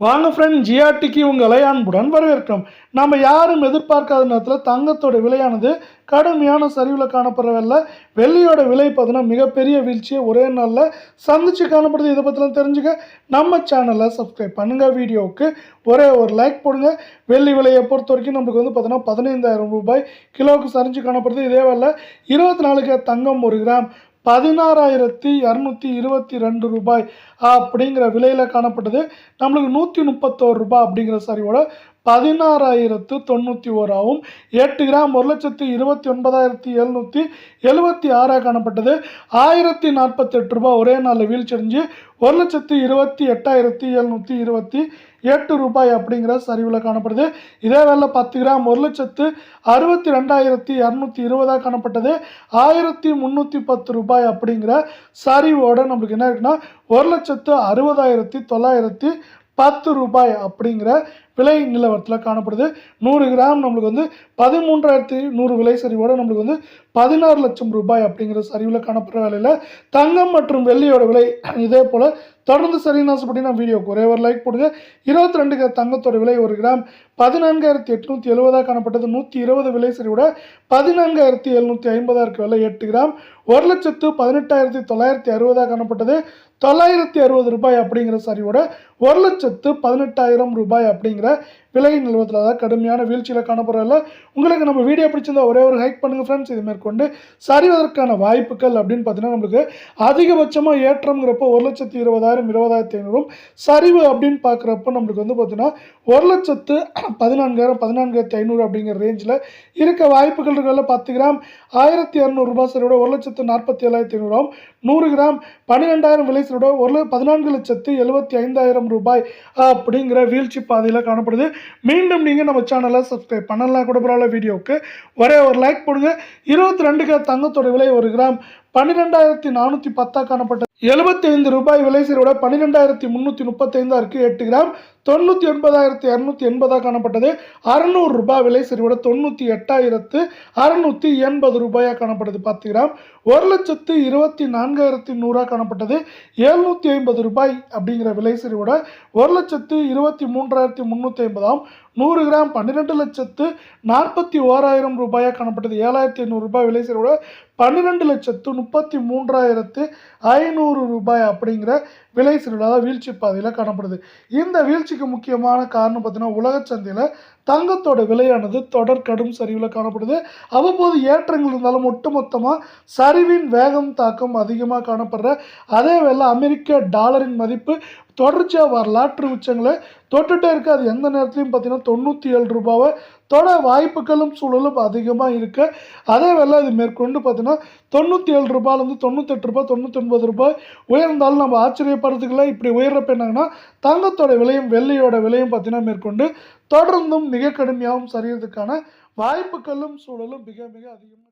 வாங்க ஃப்ரெண்ட், ஜிஆர்டிக்கு உங்களை அன்புடன் வரவேற்கிறோம். நம்ம யாரும் எதிர்பார்க்காத நேரத்தில் தங்கத்தோட விலையானது கடுமையான சரிவில் காணப்படுறதில்ல. வெள்ளியோட விலை பார்த்தீங்கன்னா மிகப்பெரிய வீழ்ச்சியை ஒரே நாளில் சந்திச்சு காணப்படுது. இதை பற்றிலாம் தெரிஞ்சுக்க நம்ம சேனலை சப்ஸ்கிரைப் பண்ணுங்கள். வீடியோவுக்கு ஒரே ஒரு லைக் போடுங்க. வெள்ளி விலையை பொறுத்த வரைக்கும் நம்மளுக்கு வந்து பார்த்தீங்கன்னா 15,000 ரூபாய் கிலோவுக்கு சரிஞ்சு காணப்படுது. இதே வேலை 24 தங்கம் 1 கிராம் 16,222 ரூபாய் அப்படிங்கிற விலையில் காணப்பட்டது. நம்மளுக்கு 131 ரூபாய் அப்படிங்கிற சரிவோட 16,091 ஆகும். 8 கிராம் 1,29,776 காணப்பட்டது. 1,048 ரூபாய் ஒரே நாளில் வீழ்ச்சியடைஞ்சு 1,28,728 ரூபாய் அப்படிங்கிற சரிவில் காணப்படுது. இதே வேலை 10 கிராம் 1,62,220 காணப்பட்டது. 1,310 ரூபாய் அப்படிங்கிற சரிவோட நம்மளுக்கு என்ன இருக்குன்னா 1,60,910 ரூபாய் அப்படிங்கிற விலை நிலவரத்தில் காணப்படுது. 100 கிராம் நம்மளுக்கு வந்து 13,100 விலை சரிவோடு நம்மளுக்கு வந்து 16 லட்சம் ரூபாய் அப்படிங்கிற சரிவில் காணப்படுற வேலையில் தங்கம் மற்றும் வெள்ளியோட விலை இதே போல் தொடர்ந்து சரின்னு ஆசைப்பட்டீங்கன்னா வீடியோக்கு ஒரே ஒரு லைக் போடுங்க. 22 தங்கத்தோட விலை 1 கிராம் 14,870 காணப்பட்டது. 120 விலை சரிவோட 14,750 இருக்க விலை. 8 கிராம் 1,18,960 காணப்பட்டது. 960 ரூபாய் அப்படிங்கிற சரிவோட 1,18,000 ரூபாய் அப்படிங்கிற விலை நிலவரத்தில் தான் கடுமையான வீழ்ச்சியில் காணப்படுறதில்ல. உங்களுக்கு நம்ம வீடியோ பிடிச்சிருந்தா ஒரே ஒரு ஹைக் பண்ணுங்கள் ஃப்ரெண்ட்ஸ். இது மேற்கொண்டு சரிவதற்கான வாய்ப்புகள் அப்படின்னு பார்த்தீங்கன்னா நம்மளுக்கு அதிகபட்சமாக ஏற்றம்ங்கிறப்போ 1,20,000 20,500 சரிவு அப்படின்னு பார்க்குறப்போ நம்மளுக்கு வந்து பார்த்தீங்கன்னா 1,14,000 14,500 அப்படிங்கிற ரேஞ்சில் இருக்க வாய்ப்புகள் இருக்கிறதுல 10 கிராம் 1,200 ரூபாய் சரியோட 1,47,500 100 கிராம் 12,000 விலை சரியோட 14,75,000 ரூபாய் அப்படிங்கிற வீழ்ச்சி பாதையில் காணப்படுது. மீண்டும் நீங்கள் நம்ம சேனலை சப்ஸ்கிரைப் பண்ணலாம் கூட பரவாயில்ல. வீடியோவுக்கு ஒரே ஒரு லைக் போடுங்க. 22 தங்கத்தோட விலை 1 கிராம் 12,410 காணப்பட்டது. 75 ரூபாய் விலை சரியோட 12,335 இருக்குது. 8 கிராம் 99,280 காணப்பட்டது. 600 ரூபாய் விலை சரிவோட 98,680 ரூபாயாக காணப்பட்டது. 10 கிராம் 1,24,100 காணப்பட்டது. 750 ரூபாய் அப்படிங்கிற விலை சரிவோட 1,23,350 100 கிராம் 12,41,000 ரூபாயாக காணப்பட்டது. 7,500 ரூபாய் விலை சரிவோட 12,33,500 ரூபாய் அப்படிங்கிற விலை சரிவில்லாத வீழ்ச்சி பாதையில் காணப்படுது. இந்த வீழ்ச்சிக்கு முக்கியமான காரணம் பார்த்தீங்கன்னா உலக சந்தையில் தங்கத்தோட விலையானது தொடர் கடும் சரிவில் காணப்படுது. அவ்வப்போது ஏற்றங்கள் இருந்தாலும் ஒட்டுமொத்தமாக சரிவின் வேகம் தாக்கம் அதிகமாக காணப்படுற அதே வேளை அமெரிக்க டாலரின் மதிப்பு தொடர்ச்சியாக வரலாற்று உச்சங்களை தொட்டுட்டே இருக்குது. அது எந்த நேரத்துலையும் பார்த்தீங்கன்னா 97 ரூபாவை தொட வாய்ப்புகளும் சூழலும் அதிகமாக இருக்குது. அதே வேளை அது மேற்கொண்டு பார்த்தீங்கன்னா 97 ரூபாயிலேருந்து 98 ரூபாய் 99 ரூபாய் உயர்ந்தாலும் நம்ம ஆச்சரியப்படுறதுக்குள்ள. இப்படி உயர்றப்ப என்னங்கன்னா தங்கத்தோட விலையும் வெள்ளியோட விலையும் பார்த்தீங்கன்னா மேற்கொண்டு தொடர்ந்தும் மிக கடுமையாகவும் சரியறதுக்கான வாய்ப்புகளும் சூழலும் மிக மிக அதிகமாக